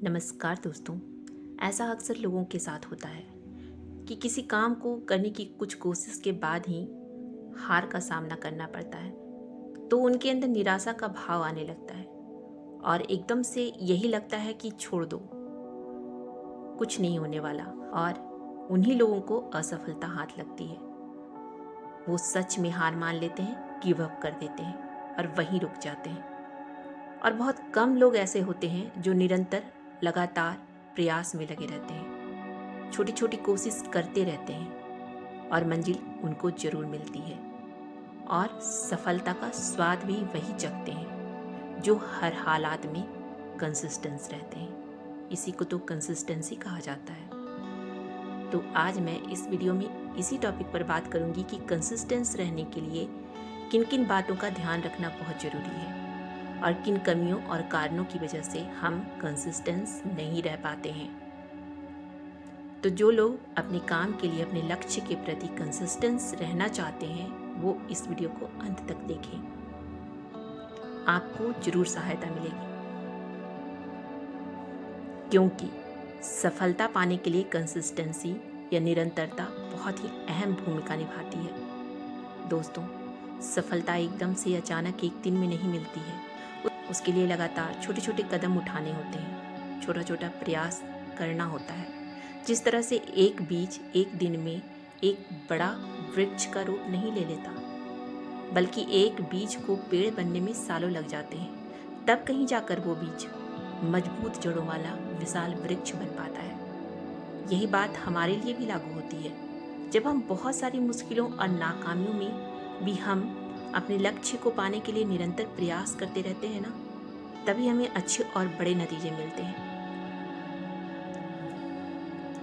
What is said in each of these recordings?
नमस्कार दोस्तों। ऐसा अक्सर लोगों के साथ होता है कि किसी काम को करने की कुछ कोशिश के बाद ही हार का सामना करना पड़ता है, तो उनके अंदर निराशा का भाव आने लगता है और एकदम से यही लगता है कि छोड़ दो, कुछ नहीं होने वाला। और उन्हीं लोगों को असफलता हाथ लगती है। वो सच में हार मान लेते हैं, गिव अप कर देते हैं और वहीं रुक जाते हैं। और बहुत कम लोग ऐसे होते हैं जो निरंतर लगातार प्रयास में लगे रहते हैं, छोटी छोटी कोशिश करते रहते हैं और मंजिल उनको जरूर मिलती है। और सफलता का स्वाद भी वही चखते हैं जो हर हालात में कंसिस्टेंस रहते हैं। इसी को तो कंसिस्टेंसी कहा जाता है। तो आज मैं इस वीडियो में इसी टॉपिक पर बात करूंगी कि कंसिस्टेंस रहने के लिए किन किन बातों का ध्यान रखना बहुत ज़रूरी है और किन कमियों और कारणों की वजह से हम कंसिस्टेंस नहीं रह पाते हैं। तो जो लोग अपने काम के लिए अपने लक्ष्य के प्रति कंसिस्टेंस रहना चाहते हैं वो इस वीडियो को अंत तक देखें, आपको जरूर सहायता मिलेगी। क्योंकि सफलता पाने के लिए कंसिस्टेंसी या निरंतरता बहुत ही अहम भूमिका निभाती है। दोस्तों, सफलता एकदम से अचानक एक दिन में नहीं मिलती है। उसके लिए लगातार छोटे छोटे कदम उठाने होते हैं, छोटा छोटा प्रयास करना होता है। जिस तरह से एक बीज एक दिन में एक बड़ा वृक्ष का रूप नहीं ले लेता, बल्कि एक बीज को पेड़ बनने में सालों लग जाते हैं, तब कहीं जाकर वो बीज मजबूत जड़ों वाला विशाल वृक्ष बन पाता है। यही बात हमारे लिए भी लागू होती है। जब हम बहुत सारी मुश्किलों और नाकामियों में भी हम अपने लक्ष्य को पाने के लिए निरंतर प्रयास करते रहते हैं ना, तभी हमें अच्छे और बड़े नतीजे मिलते हैं।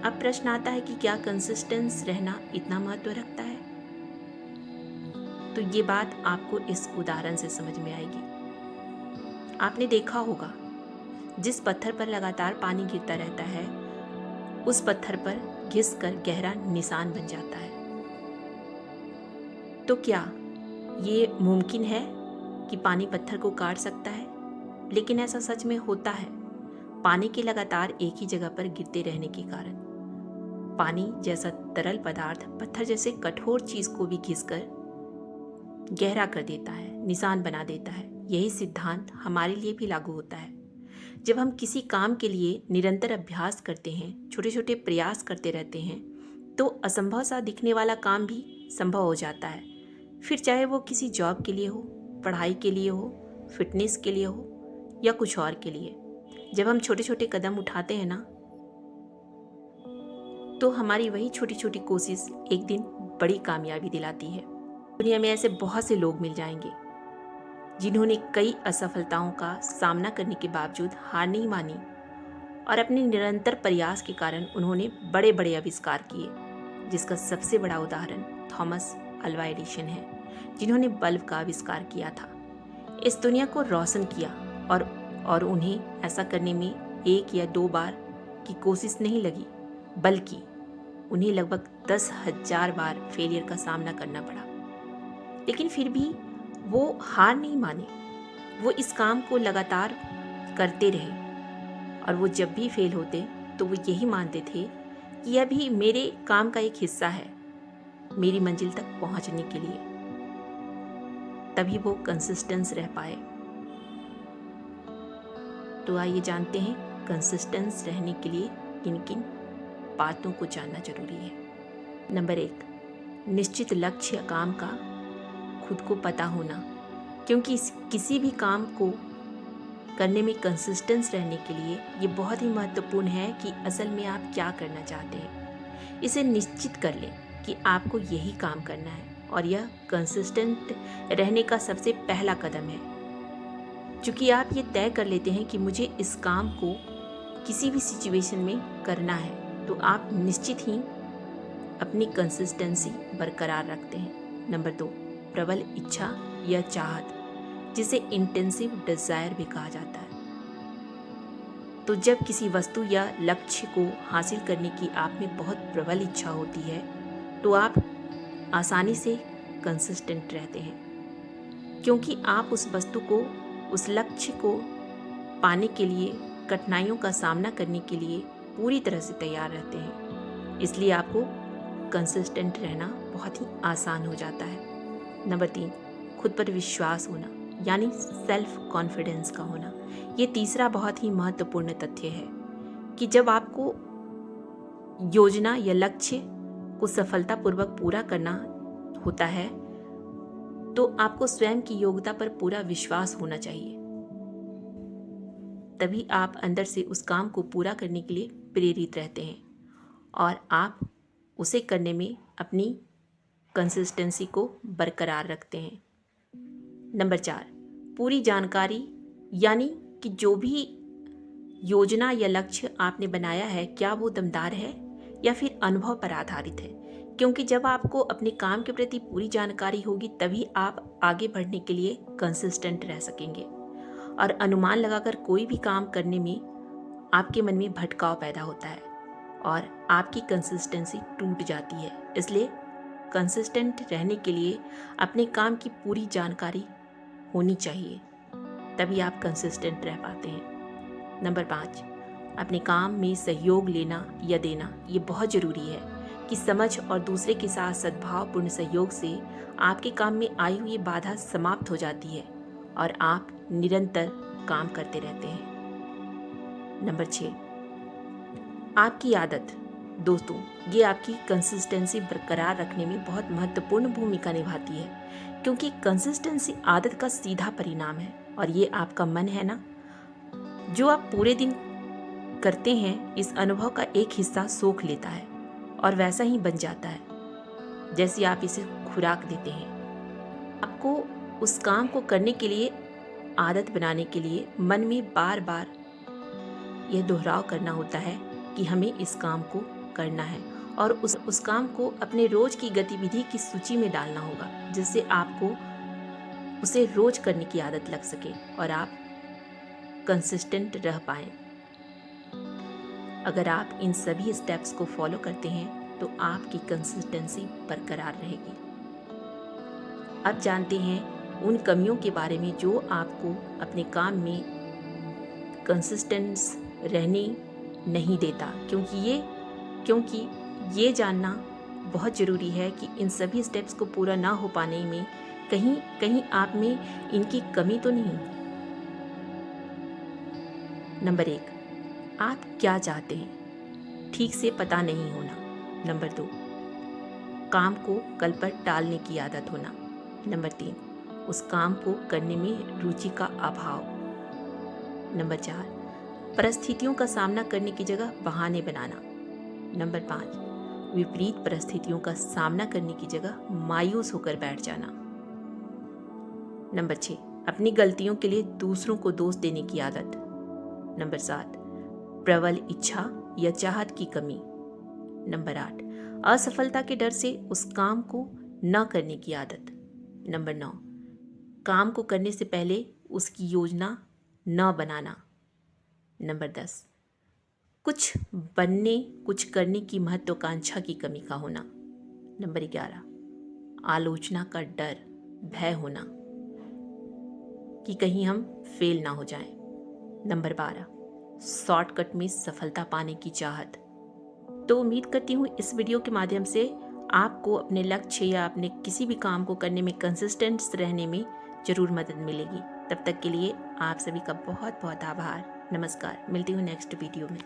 अब प्रश्न आता है कि क्या कंसिस्टेंस रहना इतना महत्व रखता है? तो ये बात आपको इस उदाहरण से समझ में आएगी। आपने देखा होगा, जिस पत्थर पर लगातार पानी गिरता रहता है उस पत्थर पर घिसकर गहरा निशान बन जाता है। तो क्या ये मुमकिन है कि पानी पत्थर को काट सकता है? लेकिन ऐसा सच में होता है। पानी के लगातार एक ही जगह पर गिरते रहने के कारण पानी जैसा तरल पदार्थ पत्थर जैसे कठोर चीज को भी घिसकर गहरा कर देता है, निशान बना देता है। यही सिद्धांत हमारे लिए भी लागू होता है। जब हम किसी काम के लिए निरंतर अभ्यास करते हैं, छोटे छोटे प्रयास करते रहते हैं, तो असंभव सा दिखने वाला काम भी संभव हो जाता है। फिर चाहे वो किसी जॉब के लिए हो, पढ़ाई के लिए हो, फिटनेस के लिए हो या कुछ और के लिए। जब हम छोटे छोटे कदम उठाते हैं ना, तो हमारी वही छोटी छोटी कोशिश एक दिन बड़ी कामयाबी दिलाती है। दुनिया में ऐसे बहुत से लोग मिल जाएंगे जिन्होंने कई असफलताओं का सामना करने के बावजूद हार नहीं मानी और अपने निरंतर प्रयास के कारण उन्होंने बड़े बड़े आविष्कार किए, जिसका सबसे बड़ा उदाहरण थॉमस अल्वा एडिसन है, जिन्होंने बल्ब का आविष्कार किया था, इस दुनिया को रोशन किया। और उन्हें ऐसा करने में एक या दो बार की कोशिश नहीं लगी, बल्कि उन्हें लगभग 10,000 बार फेलियर का सामना करना पड़ा। लेकिन फिर भी वो हार नहीं माने। वो इस काम को लगातार करते रहे और वो जब भी फेल होते तो वो यही मानते थे कि यह भी मेरे काम का एक हिस्सा है, मेरी मंजिल तक पहुंचने के लिए। तभी वो कंसिस्टेंस रह पाए। तो आइए जानते हैं कंसिस्टेंस रहने के लिए किन किन बातों को जानना जरूरी है। नंबर 1, निश्चित लक्ष्य या काम का खुद को पता होना। क्योंकि किसी भी काम को करने में कंसिस्टेंस रहने के लिए ये बहुत ही महत्वपूर्ण है कि असल में आप क्या करना चाहते हैं। इसे निश्चित कर लें कि आपको यही काम करना है, और यह कंसिस्टेंट रहने का सबसे पहला कदम है। क्योंकि आप ये तय कर लेते हैं कि मुझे इस काम को किसी भी सिचुएशन में करना है, तो आप निश्चित ही अपनी कंसिस्टेंसी बरकरार रखते हैं। नंबर 2, प्रबल इच्छा या चाहत, जिसे इंटेंसिव डिजायर भी कहा जाता है। तो जब किसी वस्तु या लक्ष्य को हासिल करने की आप में बहुत प्रबल इच्छा होती है, तो आप आसानी से कंसिस्टेंट रहते हैं, क्योंकि आप उस वस्तु को, उस लक्ष्य को पाने के लिए कठिनाइयों का सामना करने के लिए पूरी तरह से तैयार रहते हैं। इसलिए आपको कंसिस्टेंट रहना बहुत ही आसान हो जाता है। नंबर 3, खुद पर विश्वास होना, यानी सेल्फ कॉन्फिडेंस का होना। ये तीसरा बहुत ही महत्वपूर्ण तथ्य है कि जब आपको योजना या लक्ष्य को सफलतापूर्वक पूरा करना होता है तो आपको स्वयं की योग्यता पर पूरा विश्वास होना चाहिए। तभी आप अंदर से उस काम को पूरा करने के लिए प्रेरित रहते हैं और आप उसे करने में अपनी कंसिस्टेंसी को बरकरार रखते हैं। नंबर 4, पूरी जानकारी, यानी कि जो भी योजना या लक्ष्य आपने बनाया है क्या वो दमदार है या फिर अनुभव पर आधारित है। क्योंकि जब आपको अपने काम के प्रति पूरी जानकारी होगी तभी आप आगे बढ़ने के लिए कंसिस्टेंट रह सकेंगे। और अनुमान लगाकर कोई भी काम करने में आपके मन में भटकाव पैदा होता है और आपकी कंसिस्टेंसी टूट जाती है। इसलिए कंसिस्टेंट रहने के लिए अपने काम की पूरी जानकारी होनी चाहिए, तभी आप कंसिस्टेंट रह पाते हैं। नंबर 5, अपने काम में सहयोग लेना या देना। ये बहुत ज़रूरी है कि समझ और दूसरे के साथ सद्भावपूर्ण सहयोग से आपके काम में आई हुई बाधा समाप्त हो जाती है और आप निरंतर काम करते रहते हैं। नंबर 6, आपकी आदत। दोस्तों, ये आपकी कंसिस्टेंसी बरकरार रखने में बहुत महत्वपूर्ण भूमिका निभाती है, क्योंकि कंसिस्टेंसी आदत का सीधा परिणाम है और ये आपका मन है ना, जो आप पूरे दिन करते हैं, इस अनुभव का एक हिस्सा सोख लेता है और वैसा ही बन जाता है जैसे आप इसे खुराक देते हैं। आपको उस काम को करने के लिए, आदत बनाने के लिए मन में बार बार यह दोहराव करना होता है कि हमें इस काम को करना है और उस काम को अपने रोज की गतिविधि की सूची में डालना होगा, जिससे आपको उसे रोज करने की आदत लग सके और आप कंसिस्टेंट रह पाएं। अगर आप इन सभी स्टेप्स को फॉलो करते हैं तो आपकी कंसिस्टेंसी बरकरार रहेगी। अब जानते हैं उन कमियों के बारे में जो आपको अपने काम में कंसिस्टेंस रहने नहीं देता, क्योंकि ये जानना बहुत ज़रूरी है कि इन सभी स्टेप्स को पूरा ना हो पाने में कहीं आप में इनकी कमी तो नहीं। नंबर 1, आप क्या चाहते हैं, ठीक से पता नहीं होना। नंबर 2, काम को कल पर टालने की आदत होना। नंबर 3, उस काम को करने में रुचि का अभाव। नंबर 4, परिस्थितियों का सामना करने की जगह बहाने बनाना। नंबर 5, विपरीत परिस्थितियों का सामना करने की जगह मायूस होकर बैठ जाना। नंबर 6, अपनी गलतियों के लिए दूसरों को दोष देने की आदत। नंबर 7, प्रबल इच्छा या चाहत की कमी। नंबर 8, असफलता के डर से उस काम को न करने की आदत। नंबर 9, काम को करने से पहले उसकी योजना न बनाना। नंबर 10, कुछ बनने कुछ करने की महत्वाकांक्षा की कमी का होना। नंबर 11, आलोचना का डर, भय होना कि कहीं हम फेल ना हो जाएं। नंबर 12, शॉर्टकट में सफलता पाने की चाहत। तो उम्मीद करती हूँ इस वीडियो के माध्यम से आपको अपने लक्ष्य या अपने किसी भी काम को करने में कंसिस्टेंट रहने में ज़रूर मदद मिलेगी। तब तक के लिए आप सभी का बहुत बहुत आभार। नमस्कार, मिलती हूँ नेक्स्ट वीडियो में।